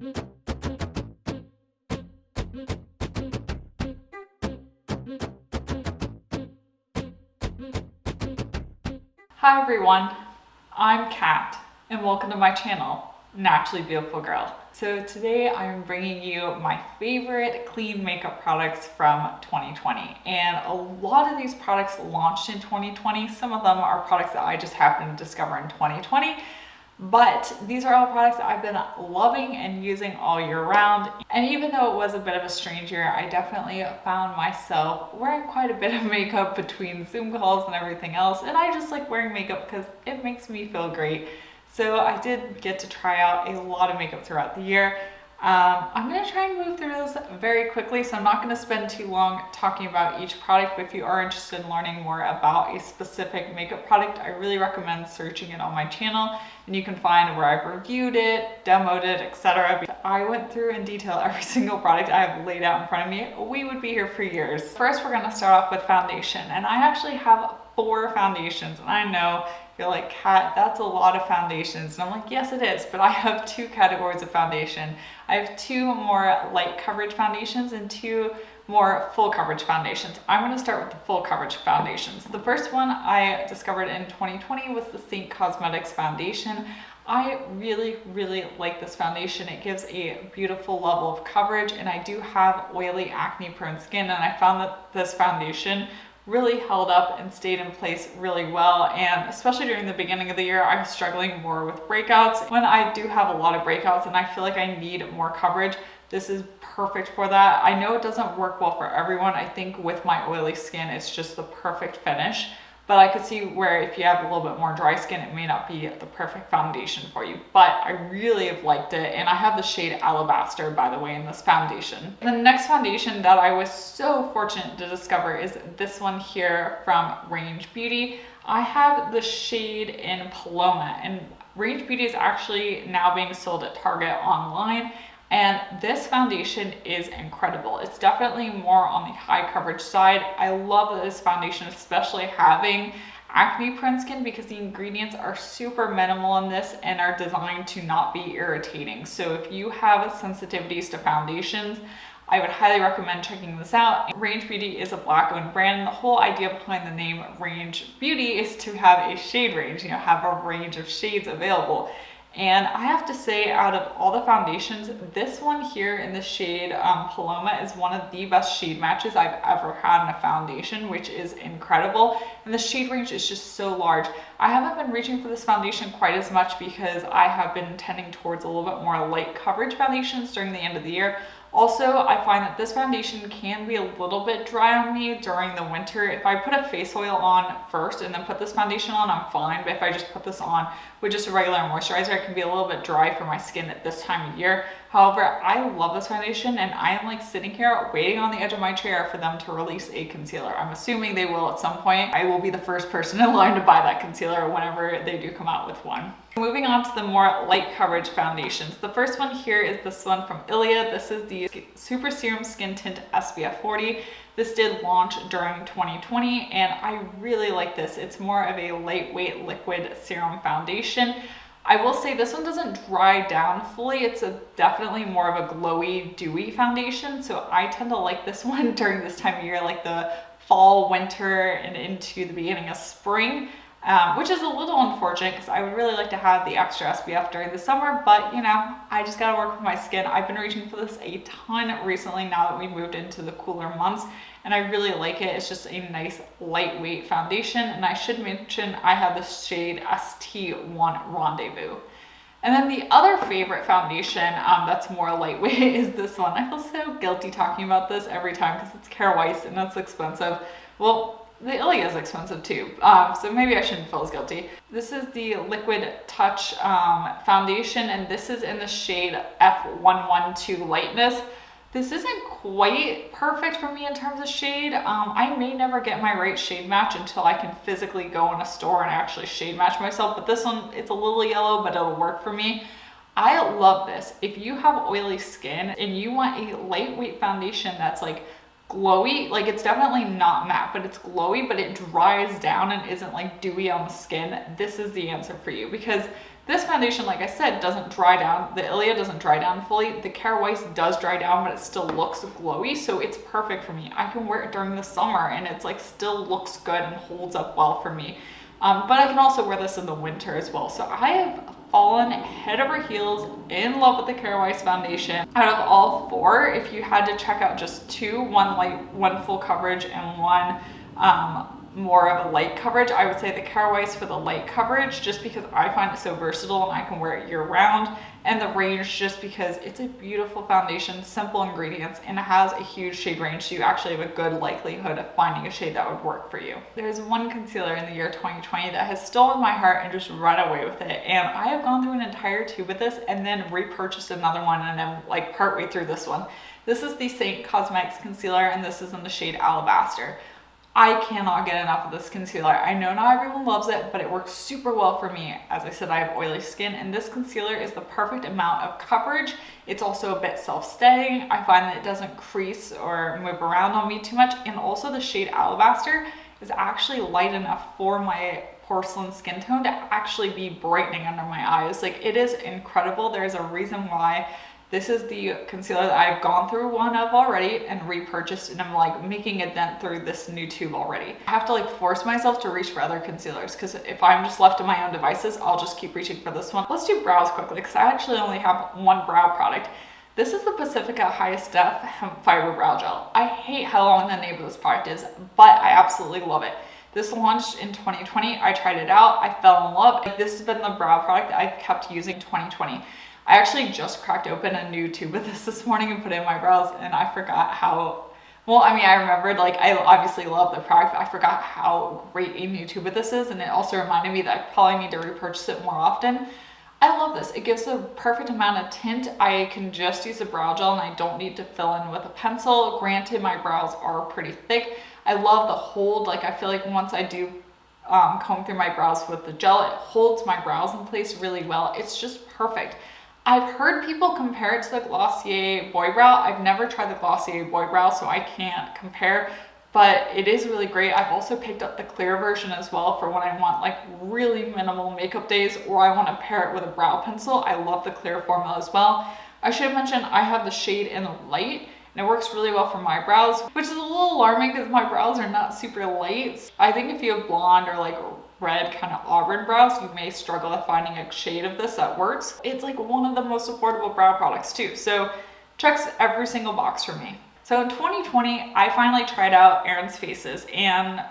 Hi everyone, I'm Kat and welcome to my channel, Naturally Beautiful Girl. So today I'm bringing you my favorite clean makeup products from 2020. And a lot of these products launched in 2020. Some of them are products that I just happened to discover in 2020. But these are all products that I've been loving and using all year round. And even though it was a bit of a strange year, I definitely found myself wearing quite a bit of makeup between Zoom calls and everything else. And I just like wearing makeup because it makes me feel great. So I did get to try out a lot of makeup throughout the year. I'm going to try and move through this very quickly, so I'm not going to spend too long talking about each product, but if you are interested in learning more about a specific makeup product, I really recommend searching it on my channel, and you can find where I've reviewed it, demoed it, etc. I went through in detail every single product I have laid out in front of me. We would be here for years. First, we're going to start off with foundation, and I actually have 4 foundations, and I know you're like, Kat, that's a lot of foundations. And I'm like, yes, it is, but I have 2 categories of foundation. I have 2 more light coverage foundations and 2 more full coverage foundations. I'm gonna start with the full coverage foundations. The first one I discovered in 2020 was the Saint Cosmetics foundation. I really, really like this foundation. It gives a beautiful level of coverage, and I do have oily, acne-prone skin, and I found that this foundation really held up and stayed in place really well. And especially during the beginning of the year, I was struggling more with breakouts. When I do have a lot of breakouts and I feel like I need more coverage, this is perfect for that. I know it doesn't work well for everyone. I think with my oily skin, it's just the perfect finish. But I could see where if you have a little bit more dry skin, it may not be the perfect foundation for you. But I really have liked it. And I have the shade Alabaster, by the way, in this foundation. The next foundation that I was so fortunate to discover is this one here from Range Beauty. I have the shade in Paloma, and Range Beauty is actually now being sold at Target online. And this foundation is incredible. It's definitely more on the high coverage side. I love this foundation, especially having acne prone skin, because the ingredients are super minimal in this and are designed to not be irritating. So if you have sensitivities to foundations, I would highly recommend checking this out. Range Beauty is a Black-owned brand, and the whole idea behind the name Range Beauty is to have a shade range, have a range of shades available. And I have to say, out of all the foundations, this one here in the shade Paloma is one of the best shade matches I've ever had in a foundation, which is incredible. And the shade range is just so large. I haven't been reaching for this foundation quite as much because I have been tending towards a little bit more light coverage foundations during the end of the year. Also, I find that this foundation can be a little bit dry on me during the winter. If I put a face oil on first and then put this foundation on, I'm fine. But if I just put this on with just a regular moisturizer, it can be a little bit dry for my skin at this time of year. However, I love this foundation, and I am like sitting here waiting on the edge of my chair for them to release a concealer. I'm assuming they will at some point. I will be the first person in line to buy that concealer whenever they do come out with one. Moving on to the more light coverage foundations. The first one here is this one from Iliad. This is the Super Serum Skin Tint SPF 40. This did launch during 2020, and I really like this. It's more of a lightweight liquid serum foundation. I will say this one doesn't dry down fully. It's definitely more of a glowy, dewy foundation. So I tend to like this one during this time of year, like the fall, winter, and into the beginning of spring. Which is a little unfortunate because I would really like to have the extra SPF during the summer, but I just gotta work with my skin. I've been reaching for this a ton recently now that we moved into the cooler months, and I really like it. It's just a nice lightweight foundation, and I should mention I have the shade ST1 Rendezvous. And then the other favorite foundation that's more lightweight is this one. I feel so guilty talking about this every time because it's Kara Weiss and it's expensive. Well, the Iliad is expensive too, so maybe I shouldn't feel as guilty. This is the Liquid Touch foundation, and this is in the shade F112 Lightness. This isn't quite perfect for me in terms of shade. I may never get my right shade match until I can physically go in a store and actually shade match myself, but this one, it's a little yellow, but it'll work for me. I love this. If you have oily skin and you want a lightweight foundation that's like glowy, like it's definitely not matte, but it's glowy, but it dries down and isn't like dewy on the skin, this is the answer for you, because This foundation, like I said, doesn't dry down. The Ilia doesn't dry down fully. The Cara Weiss does dry down, but it still looks glowy, so it's perfect for me. I can wear it during the summer and it's like still looks good and holds up well for me. But I can also wear this in the winter as well. So I have fallen head over heels in love with the Cara Weiss foundation. Out of all four, if you had to check out just two, one light, one full coverage, and one more of a light coverage, I would say the Cara Weiss for the light coverage, just because I find it so versatile and I can wear it year round, and the range just because it's a beautiful foundation, simple ingredients, and it has a huge shade range, so you actually have a good likelihood of finding a shade that would work for you. There's one concealer in the year 2020 that has stolen my heart and just run away with it, and I have gone through an entire tube with this and then repurchased another one, and I'm like partway through this one. This is the Saint Cosmetics concealer, and this is in the shade Alabaster. I cannot get enough of this concealer. I know not everyone loves it, but it works super well for me. As I said, I have oily skin, and this concealer is the perfect amount of coverage. It's also a bit self-staying. I find that it doesn't crease or move around on me too much, and also the shade Alabaster is actually light enough for my porcelain skin tone to actually be brightening under my eyes. Like, it is incredible. There's a reason why this is the concealer that I've gone through one of already and repurchased, and I'm like making a dent through this new tube already. I have to like force myself to reach for other concealers, because if I'm just left to my own devices, I'll just keep reaching for this one. Let's do brows quickly, because I actually only have one brow product. This is the Pacifica Highest Def Hemp Fiber Brow Gel. I hate how long the name of this product is, but I absolutely love it. This launched in 2020. I tried it out. I fell in love. This has been the brow product that I've kept using in 2020. I actually just cracked open a new tube of this morning and put it in my brows, and I forgot how, well, I mean, I remembered, like, I obviously love the product, but I forgot how great a new tube of this is, and it also reminded me that I probably need to repurchase it more often. I love this. It gives the perfect amount of tint. I can just use a brow gel and I don't need to fill in with a pencil. Granted, my brows are pretty thick. I love the hold. Like, I feel like once I do comb through my brows with the gel, it holds my brows in place really well. It's just perfect. I've heard people compare it to the Glossier Boy Brow. I've never tried the Glossier Boy Brow, so I can't compare, but it is really great. I've also picked up the clear version as well for when I want like really minimal makeup days, or I want to pair it with a brow pencil. I love the clear formula as well. I should mention I have the shade in the light, and it works really well for my brows, which is a little alarming because my brows are not super light. I think if you have blonde or like red kind of auburn brows, you may struggle with finding a shade of this that works. It's like one of the most affordable brow products too, so checks every single box for me. So in 2020, I finally tried out Erin's Faces, and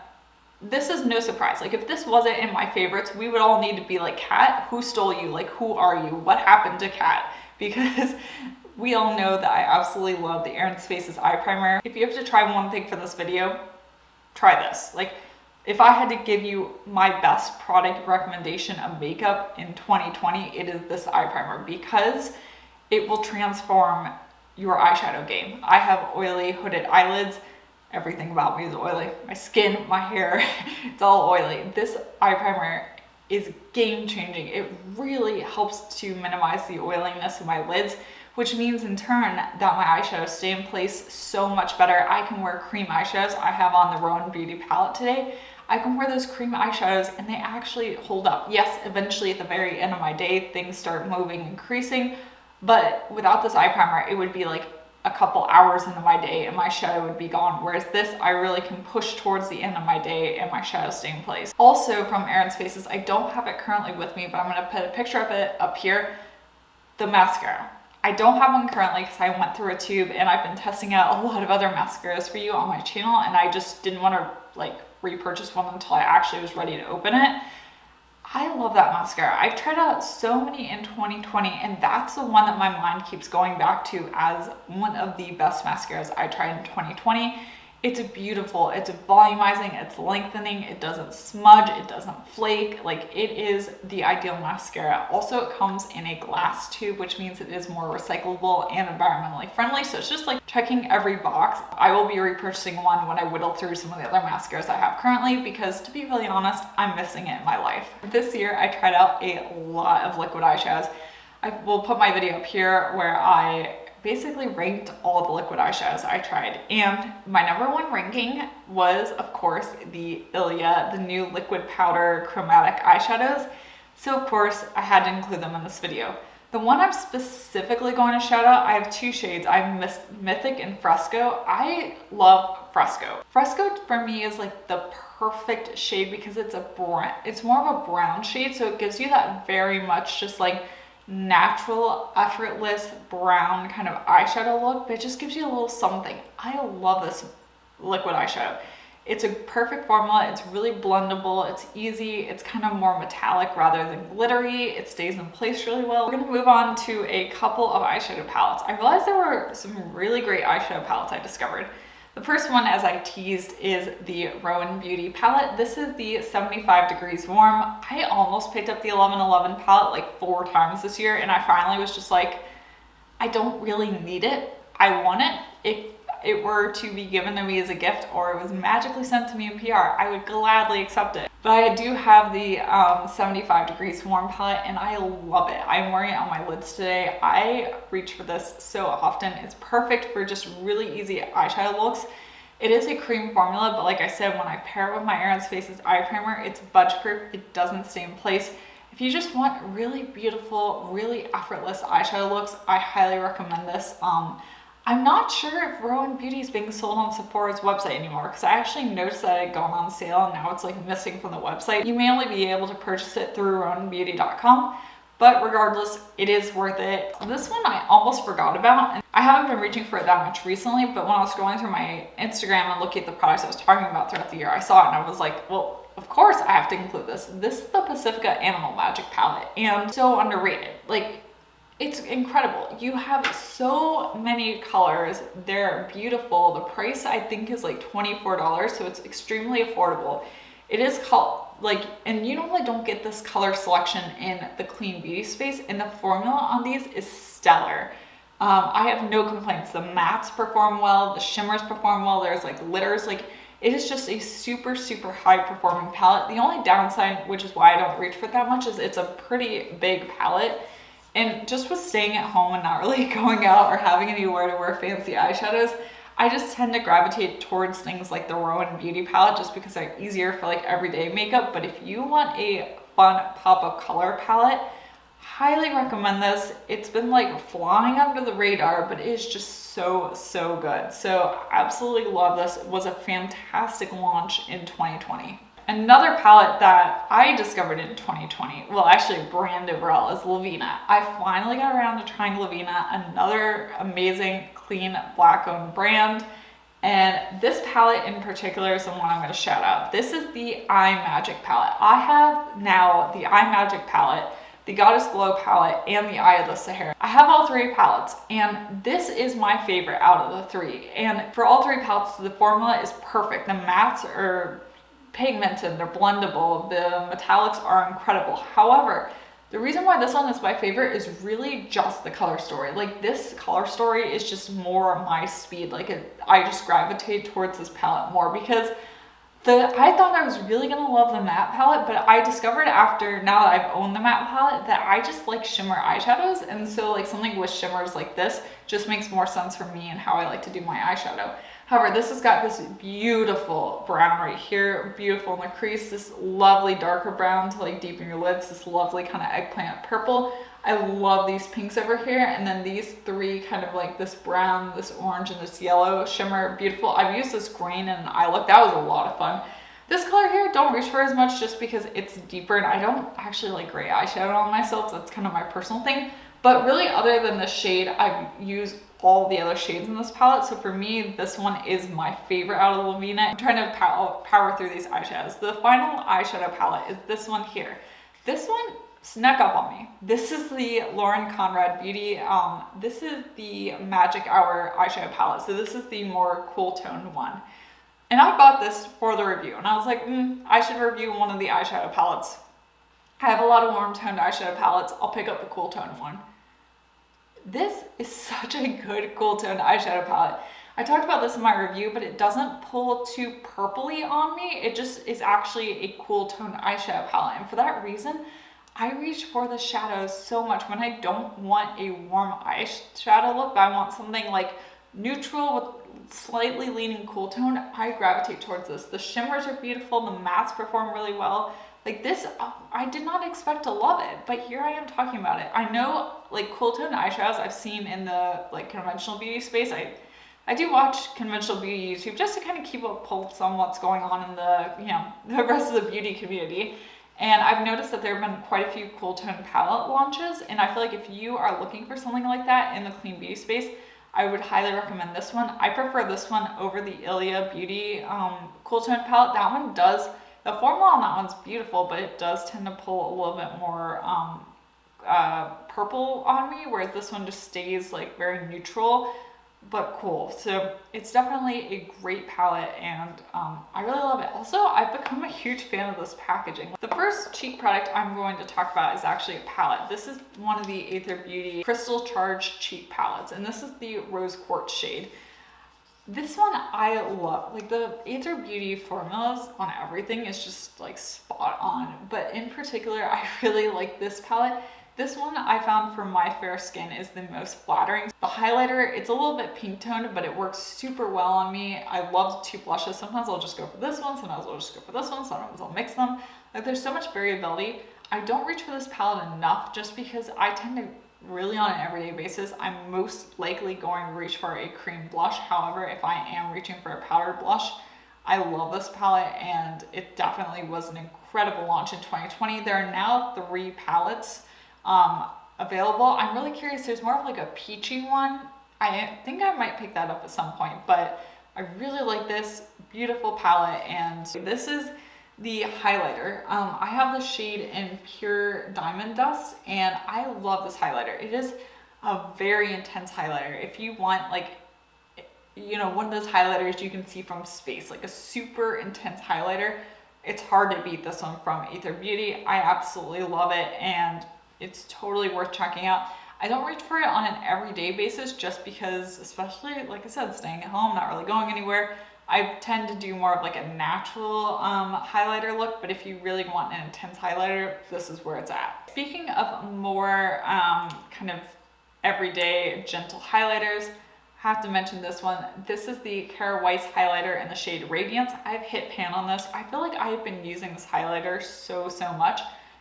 this is no surprise. Like, if this wasn't in my favorites, we would all need to be like, Kat, who stole you? Like, who are you? What happened to Kat? Because we all know that I absolutely love the Erin's Faces eye primer. If you have to try one thing for this video, try this. Like, if I had to give you my best product recommendation of makeup in 2020, it is this eye primer, because it will transform your eyeshadow game. I have oily hooded eyelids. Everything about me is oily. My skin, my hair, it's all oily. This eye primer is game changing. It really helps to minimize the oiliness of my lids, which means in turn that my eyeshadows stay in place so much better. I can wear cream eyeshadows. I have on the Roen Beauty palette today. I can wear those cream eyeshadows and they actually hold up. Yes, eventually at the very end of my day, things start moving and creasing, but without this eye primer, it would be like a couple hours into my day and my shadow would be gone. Whereas this, I really can push towards the end of my day and my shadows stay in place. Also from Erin's Faces, I don't have it currently with me, but I'm gonna put a picture of it up here, the mascara. I don't have one currently because I went through a tube and I've been testing out a lot of other mascaras for you on my channel, and I just didn't want to like repurchase one until I actually was ready to open it. I love that mascara. I've tried out so many in 2020, and that's the one that my mind keeps going back to as one of the best mascaras I tried in 2020. It's beautiful, it's volumizing, it's lengthening, it doesn't smudge, it doesn't flake. Like, it is the ideal mascara. Also, it comes in a glass tube, which means it is more recyclable and environmentally friendly. So it's just like checking every box. I will be repurchasing one when I whittle through some of the other mascaras I have currently, because to be really honest, I'm missing it in my life. This year, I tried out a lot of liquid eyeshadows. I will put my video up here where I basically ranked all the liquid eyeshadows I tried, and my number one ranking was, of course, the Ilia, the new liquid powder chromatic eyeshadows. So of course I had to include them in this video. The one I'm specifically going to shout out, I have two shades. I have Mythic and Fresco. I love Fresco. Fresco for me is like the perfect shade because it's more of a brown shade, so it gives you that very much just like natural, effortless brown kind of eyeshadow look, but it just gives you a little something. I love this liquid eyeshadow. It's a perfect formula. It's really blendable. It's easy. It's kind of more metallic rather than glittery. It stays in place really well. We're going to move on to a couple of eyeshadow palettes. I realized there were some really great eyeshadow palettes I discovered. The first one, as I teased, is the Roen Beauty palette. This is the 75 Degrees Warm. I almost picked up the 1111 palette like 4 times this year, and I finally was just like, I don't really need it. I want it. If it were to be given to me as a gift or it was magically sent to me in PR, I would gladly accept it. But I do have the 75 Degrees Warm palette and I love it. I'm wearing it on my lids today. I reach for this so often. It's perfect for just really easy eyeshadow looks. It is a cream formula, but like I said, when I pair it with my Aaron's Faces eye primer, it's budge proof. It doesn't stay in place. If you just want really beautiful, really effortless eyeshadow looks, I highly recommend this. I'm not sure if Roen Beauty is being sold on Sephora's website anymore because I actually noticed that it had gone on sale and now it's like missing from the website. You may only be able to purchase it through roenbeauty.com, but regardless, it is worth it. This one I almost forgot about, and I haven't been reaching for it that much recently, but when I was scrolling through my Instagram and looking at the products I was talking about throughout the year, I saw it and I was like, well, of course I have to include this. This is the Pacifica Animal Magic palette and so underrated. Like, it's incredible. You have so many colors. They're beautiful. The price I think is like $24, so it's extremely affordable. It is called and you normally don't get this color selection in the clean beauty space, and the formula on these is stellar. I have no complaints. The mattes perform well, the shimmers perform well, there's like glitters, like it is just a super, super high performing palette. The only downside, which is why I don't reach for it that much, is it's a pretty big palette. And just with staying at home and not really going out or having anywhere to wear fancy eyeshadows, I just tend to gravitate towards things like the Roen Beauty palette just because they're easier for like everyday makeup. But if you want a fun pop of color palette, highly recommend this. It's been like flying under the radar, but it is just so, so good. So absolutely love this. It was a fantastic launch in 2020. Another palette that I discovered in 2020, well actually brand overall, is Lavina. I finally got around to trying Lavina, another amazing clean black owned brand. And this palette in particular is the one I'm going to shout out. This is the Eye Magic palette. I have now the Eye Magic palette, the Goddess Glow palette, and the Eye of the Sahara. I have all 3 palettes, and this is my favorite out of the 3. And for all 3 palettes, the formula is perfect. The mattes are pigmented, they're blendable, the metallics are incredible. However, the reason why this one is my favorite is really just the color story. Like, this color story is just more my speed. I just gravitate towards this palette more because I thought I was really gonna love the matte palette, but I discovered after, now that I've owned the matte palette, that I just like shimmer eyeshadows, and so like something with shimmers like this just makes more sense for me and how I like to do my eyeshadow. However, this has got this beautiful brown right here, beautiful in the crease, this lovely darker brown to like deepen your lids, this lovely kind of eggplant purple. I love these pinks over here, and then these 3 kind of like this brown, this orange, and this yellow shimmer, beautiful. I've used this green in an eye look, that was a lot of fun. This color here, don't reach for as much just because it's deeper, and I don't actually like gray eyeshadow on myself, so that's kind of my personal thing. But really, other than this shade, I've used all the other shades in this palette. So for me, this one is my favorite out of Lavina. I'm trying to power through these eyeshadows. The final eyeshadow palette is this one here. This one snuck up on me. This is the Conrad Beauty. This is the Magic Hour eyeshadow palette. So this is the more cool toned one. And I bought this for the review, and I was like, I should review one of the eyeshadow palettes. I have a lot of warm toned eyeshadow palettes. I'll pick up the cool toned one. This is such a good cool toned eyeshadow palette. I talked about this in my review, but it doesn't pull too purpley on me. It just is actually a cool toned eyeshadow palette. And for that reason, I reach for the shadows so much. When I don't want a warm eyeshadow look, but I want something like neutral with slightly leaning cool tone, I gravitate towards this. The shimmers are beautiful. The mattes perform really well. Like this, I did not expect to love it, but here I am talking about it. I know like cool tone eyeshadows I've seen in the like conventional beauty space. I do watch conventional beauty YouTube just to kind of keep a pulse on what's going on in the, you know, the rest of the beauty community. And I've noticed that there have been quite a few cool tone palette launches. And I feel like if you are looking for something like that in the clean beauty space, I would highly recommend this one. I prefer this one over the Ilia Beauty cool tone palette. That one does, the formula on that one's beautiful, but it does tend to pull a little bit more purple on me, whereas this one just stays like very neutral, but cool. So it's definitely a great palette, and I really love it. Also, I've become a huge fan of this packaging. The first cheek product I'm going to talk about is actually a palette. This is one of the Aether Beauty Crystal Charged Cheek Palettes, and this is the Rose Quartz shade. This one I love. Like the Aether Beauty formulas on everything is just like spot on, but in particular, I really like this palette. This one I found for my fair skin is the most flattering. The highlighter, it's a little bit pink toned, but it works super well on me. I love two blushes. Sometimes I'll just go for this one, sometimes I'll just go for this one, sometimes I'll mix them. Like there's so much variability. I don't reach for this palette enough just because I tend to really on an everyday basis, I'm most likely going to reach for a cream blush. However, if I am reaching for a powdered blush, I love this palette, and it definitely was an incredible launch in 2020. There are now 3 palettes available. I'm really curious. There's more of like a peachy one. I think I might pick that up at some point, but I really like this beautiful palette. And this is the highlighter. I have the shade in Pure Diamond Dust, and I love this highlighter. It is a very intense highlighter. If you want like, you know, one of those highlighters you can see from space, like a super intense highlighter, it's hard to beat this one from Aether Beauty. I absolutely love it, and it's totally worth checking out. I don't reach for it on an everyday basis just because, especially like I said, staying at home, not really going anywhere, I tend to do more of like a natural highlighter look, but if you really want an intense highlighter, this is where it's at. Speaking of more kind of everyday gentle highlighters, I have to mention this one. This is the Kara Weiss highlighter in the shade Radiance. I've hit pan on this. I feel like I've been using this highlighter so much,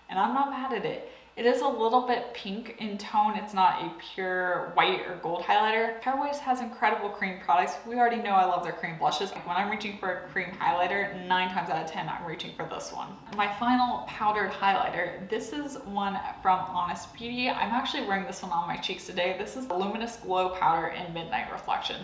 and I'm not mad at it. It is a little bit pink in tone. It's not a pure white or gold highlighter. Kara Weiss has incredible cream products. We already know I love their cream blushes. When I'm reaching for a cream highlighter, 9 times out of 10, I'm reaching for this one. My final powdered highlighter, this is one from Honest Beauty. I'm actually wearing this one on my cheeks today. This is the Luminous Glow Powder in Midnight Reflection.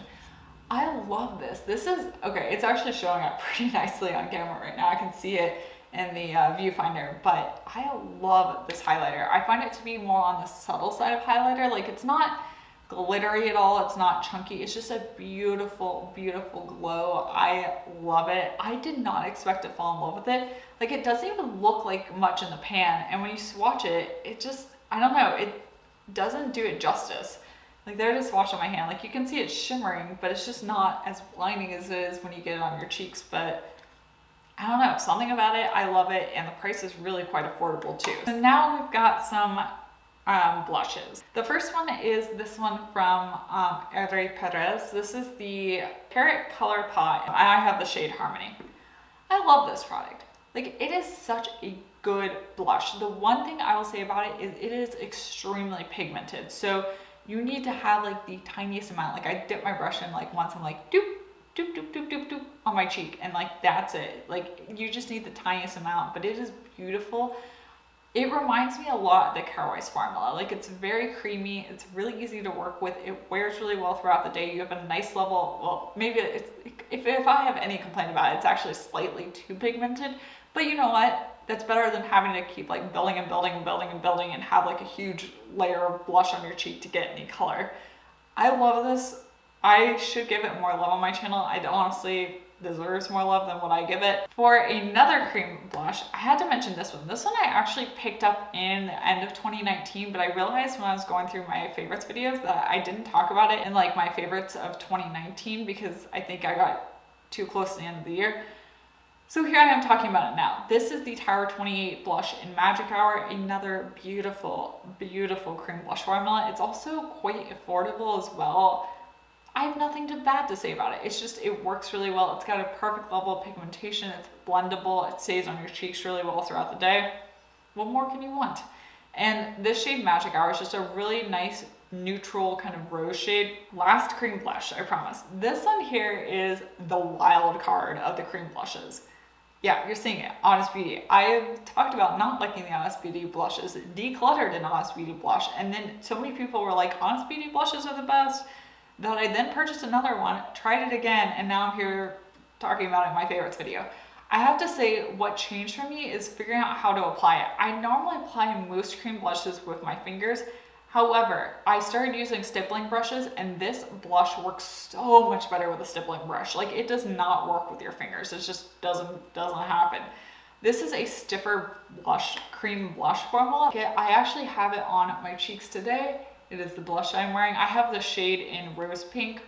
I love this. This is, okay, it's actually showing up pretty nicely on camera right now. I can see it in the viewfinder, but I love this highlighter. I find it to be more on the subtle side of highlighter. Like it's not glittery at all, it's not chunky, it's just a beautiful glow. I love it. I did not expect to fall in love with it. Like it doesn't even look like much in the pan, and when you swatch it, it just, I don't know, it doesn't do it justice. Like there it is swatched on my hand, like you can see it shimmering, but it's just not as blinding as it is when you get it on your cheeks. But I don't know, something about it, I love it, and the price is really quite affordable too. So now we've got some blushes. The first one is this one from Iredale. This is the Carrot Color Pot. I have the shade Harmony. I love this product. Like it is such a good blush. The one thing I will say about it is it is extremely pigmented. So you need to have like the tiniest amount. Like I dip my brush in like once, I'm like doop, doop, doop, doop, doop, doop on my cheek, and like that's it. Like you just need the tiniest amount, but it is beautiful. It reminds me a lot of the Kara Weiss formula. Like it's very creamy, it's really easy to work with, it wears really well throughout the day. You have a nice level, well maybe it's, if I have any complaint about it, it's actually slightly too pigmented, but you know what? That's better than having to keep like building and building and building and building and have like a huge layer of blush on your cheek to get any color. I love this. I should give it more love on my channel. It honestly deserves more love than what I give it. For another cream blush, I had to mention this one. This one I actually picked up in the end of 2019, but I realized when I was going through my favorites videos that I didn't talk about it in like my favorites of 2019 because I think I got too close to the end of the year. So here I am talking about it now. This is the Tower 28 blush in Magic Hour, another beautiful, beautiful cream blush formula. It's also quite affordable as well. I have nothing bad to say about it. It's just, it works really well. It's got a perfect level of pigmentation. It's blendable. It stays on your cheeks really well throughout the day. What more can you want? And this shade Magic Hour is just a really nice neutral kind of rose shade. Last cream blush, I promise. This one here is the wild card of the cream blushes. Yeah, you're seeing it, Honest Beauty. I have talked about not liking the Honest Beauty blushes, decluttered an Honest Beauty blush, and then so many people were like, Honest Beauty blushes are the best, that I then purchased another one, tried it again, and now I'm here talking about it in my favorites video. I have to say, what changed for me is figuring out how to apply it. I normally apply most cream blushes with my fingers. However, I started using stippling brushes, and this blush works so much better with a stippling brush. Like, it does not work with your fingers. It just doesn't happen. This is a stiffer blush, cream blush formula. Okay, I actually have it on my cheeks today. It is the blush I'm wearing. I have the shade in rose pink.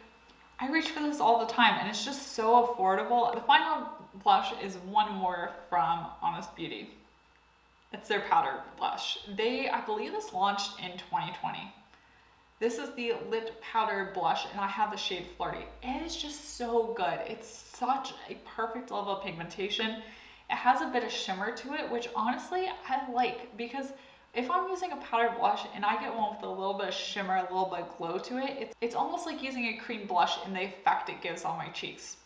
I reach for this all the time, and it's just so affordable. The final blush is one more from Honest Beauty. It's their powder blush. I believe this launched in 2020. This is the Lit Powder Blush, and I have the shade Flirty. It is just so good. It's such a perfect level of pigmentation. It has a bit of shimmer to it, which honestly I like, because if I'm using a powder blush and I get one with a little bit of shimmer, a little bit of glow to it, it's almost like using a cream blush in the effect it gives on my cheeks.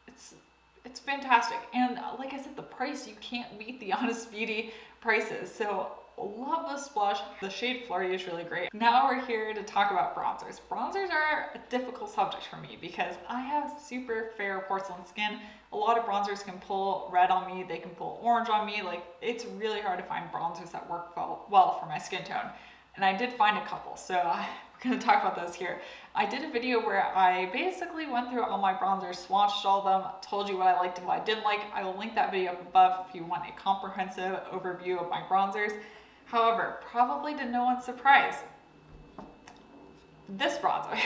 It's fantastic. And like I said, the price, you can't beat the Honest Beauty prices. So love this blush. The shade Flirty is really great. Now we're here to talk about bronzers. Bronzers are a difficult subject for me because I have super fair porcelain skin. A lot of bronzers can pull red on me. They can pull orange on me. Like, it's really hard to find bronzers that work well for my skin tone. And I did find a couple, so we're gonna talk about those here. I did a video where I basically went through all my bronzers, swatched all of them, told you what I liked and what I didn't like. I will link that video up above if you want a comprehensive overview of my bronzers. However, probably to no one's surprise, this bronzer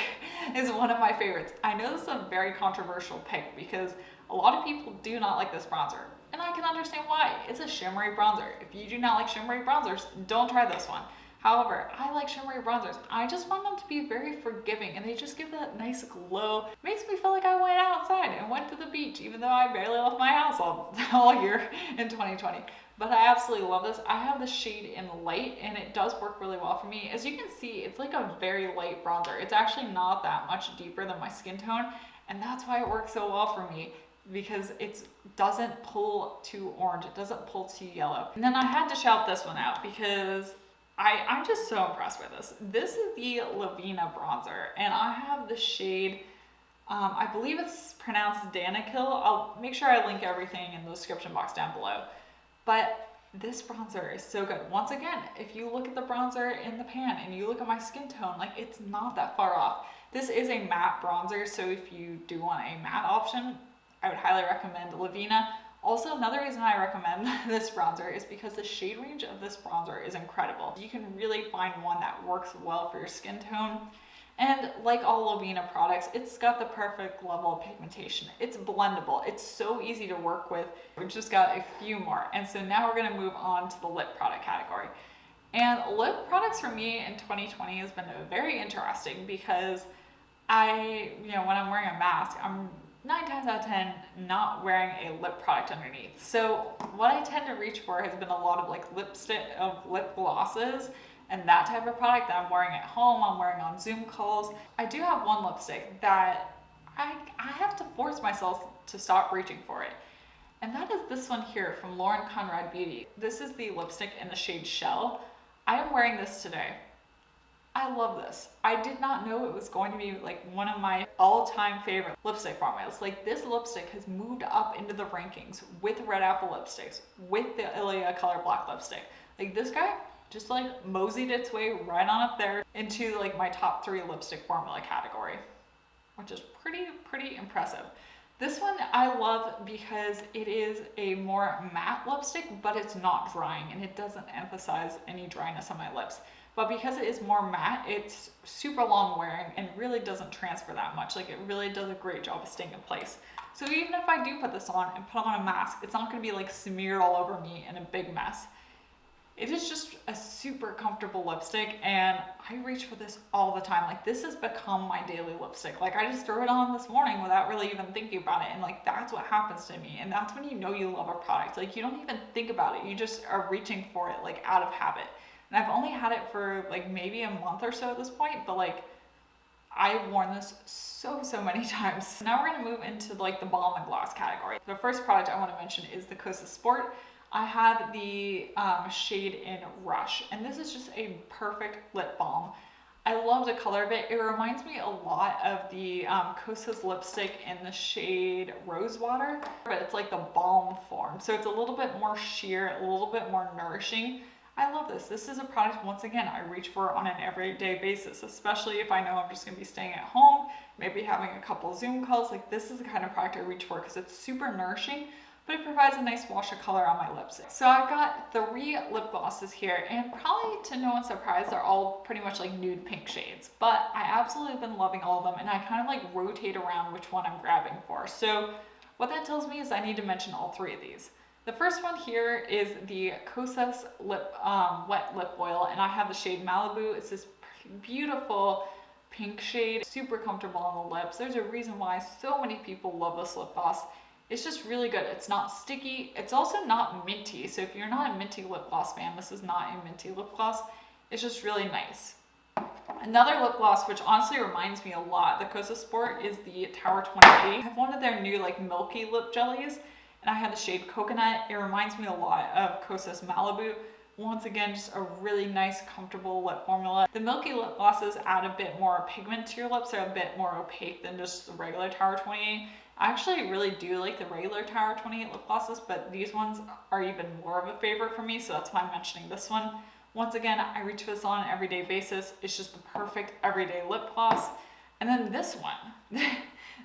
is one of my favorites. I know this is a very controversial pick because a lot of people do not like this bronzer, and I can understand why. It's a shimmery bronzer. If you do not like shimmery bronzers, don't try this one. However, I like shimmery bronzers. I just want them to be very forgiving, and they just give that nice glow. Makes me feel like I went outside and went to the beach, even though I barely left my house all year in 2020. But I absolutely love this. I have the shade in light, and it does work really well for me. As you can see, it's like a very light bronzer. It's actually not that much deeper than my skin tone, and that's why it works so well for me, because it doesn't pull too orange. It doesn't pull too yellow. And then I had to shout this one out because I'm just so impressed with this. This is the Lavina bronzer, and I have the shade, I believe it's pronounced Danikil. I'll make sure I link everything in the description box down below. But this bronzer is so good. Once again, if you look at the bronzer in the pan and you look at my skin tone, like, it's not that far off. This is a matte bronzer, so if you do want a matte option, I would highly recommend Lavina. Also, another reason I recommend this bronzer is because the shade range of this bronzer is incredible. You can really find one that works well for your skin tone. And like all Lavina products, it's got the perfect level of pigmentation. It's blendable. It's so easy to work with. We've just got a few more. And so now we're gonna move on to the lip product category. And lip products for me in 2020 has been very interesting because when I'm wearing a mask, I'm 9 times out of 10 not wearing a lip product underneath. So what I tend to reach for has been a lot of like lip glosses and that type of product that I'm wearing at home, I'm wearing on Zoom calls. I do have one lipstick that I have to force myself to stop reaching for it. And that is this one here from Conrad Beauty. This is the lipstick in the shade Shell. I am wearing this today. I love this. I did not know it was going to be like one of my all-time favorite lipstick formulas. Like, this lipstick has moved up into the rankings with Red Apple lipsticks, with the Ilia Color Black lipstick. Like, this guy just like moseyed its way right on up there into like my top 3 lipstick formula category, which is pretty impressive. This one I love because it is a more matte lipstick, but it's not drying and it doesn't emphasize any dryness on my lips. But because it is more matte, it's super long wearing and really doesn't transfer that much. Like, it really does a great job of staying in place. So even if I do put this on and put on a mask, it's not gonna be like smeared all over me in a big mess. It is just a super comfortable lipstick, and I reach for this all the time. Like, this has become my daily lipstick. Like, I just threw it on this morning without really even thinking about it, and like, that's what happens to me. And that's when you know you love a product. Like, you don't even think about it, you just are reaching for it like out of habit. And I've only had it for like maybe a month or so at this point, but like, I've worn this so many times. Now we're gonna move into like the balm and gloss category. The first product I want to mention is the Kosas Sport. I have the shade in Rush, and this is just a perfect lip balm. I love the color of it. It reminds me a lot of the Kosas lipstick in the shade Rose Water, but it's like the balm form. So it's a little bit more sheer, a little bit more nourishing. I love this. This is a product, once again, I reach for on an everyday basis, especially if I know I'm just gonna be staying at home, maybe having a couple Zoom calls. Like, this is the kind of product I reach for because it's super nourishing, but it provides a nice wash of color on my lips. So I've got 3 lip glosses here, and probably to no one's surprise, they're all pretty much like nude pink shades, but I absolutely have been loving all of them, and I kind of like rotate around which one I'm grabbing for. So what that tells me is I need to mention all 3 of these. The first one here is the Kosas Wet Lip Oil, and I have the shade Malibu. It's this beautiful pink shade, super comfortable on the lips. There's a reason why so many people love this lip gloss. It's just really good. It's not sticky. It's also not minty. So if you're not a minty lip gloss fan, this is not a minty lip gloss. It's just really nice. Another lip gloss, which honestly reminds me a lot, the Kosas Sport, is the Tower 28. I have one of their new like milky lip jellies, and I have the shade Coconut. It reminds me a lot of Kosas Malibu. Once again, just a really nice, comfortable lip formula. The milky lip glosses add a bit more pigment to your lips. They're a bit more opaque than just the regular Tower 28. I actually really do like the regular Tower 28 lip glosses, but these ones are even more of a favorite for me, so that's why I'm mentioning this one. Once again, I reach for this on an everyday basis. It's just the perfect everyday lip gloss. And then this one,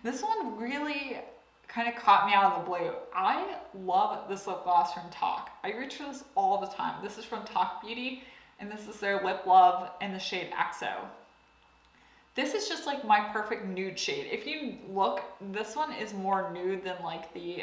this one really kind of caught me out of the blue. I love this lip gloss from Talk. I reach for this all the time. This is from Talk Beauty, and this is their Lip Love in the shade XO. This is just like my perfect nude shade. If you look, this one is more nude than like the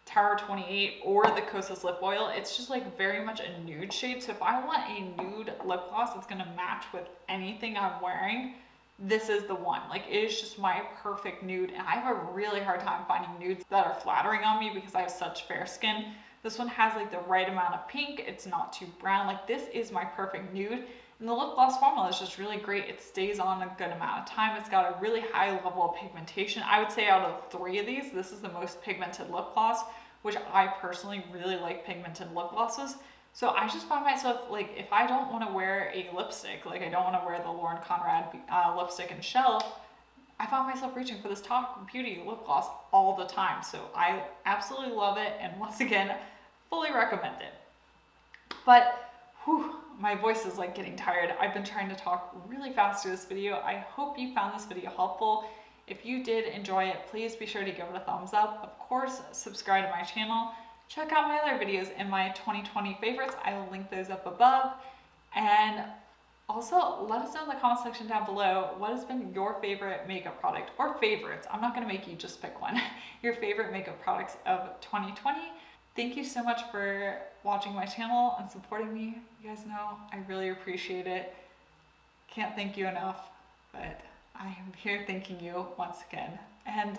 Tower 28 or the Kosas Lip Oil. It's just like very much a nude shade. So if I want a nude lip gloss that's gonna match with anything I'm wearing, this is the one. Like, it is just my perfect nude, and I have a really hard time finding nudes that are flattering on me because I have such fair skin. This one has like the right amount of pink. It's not too brown. Like, this is my perfect nude. And the lip gloss formula is just really great. It stays on a good amount of time. It's got a really high level of pigmentation. I would say out of 3 of these, this is the most pigmented lip gloss, which I personally really like pigmented lip glosses. So I just find myself, like, if I don't want to wear a lipstick, like I don't want to wear the Lauren Conrad lipstick in Shell, I found myself reaching for this Talk Beauty lip gloss all the time. So I absolutely love it, and once again, fully recommend it. But whew, my voice is like getting tired. I've been trying to talk really fast through this video. I hope you found this video helpful. If you did enjoy it, please be sure to give it a thumbs up. Of course, subscribe to my channel. Check out my other videos in my 2020 favorites. I will link those up above. And also, let us know in the comment section down below what has been your favorite makeup product, or favorites. I'm not gonna make you just pick one. Your favorite makeup products of 2020. Thank you so much for watching my channel and supporting me. You guys know I really appreciate it. Can't thank you enough, but I am here thanking you once again. And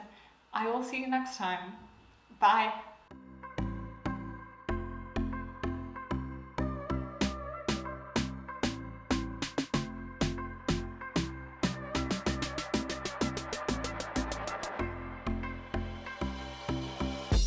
I will see you next time. Bye.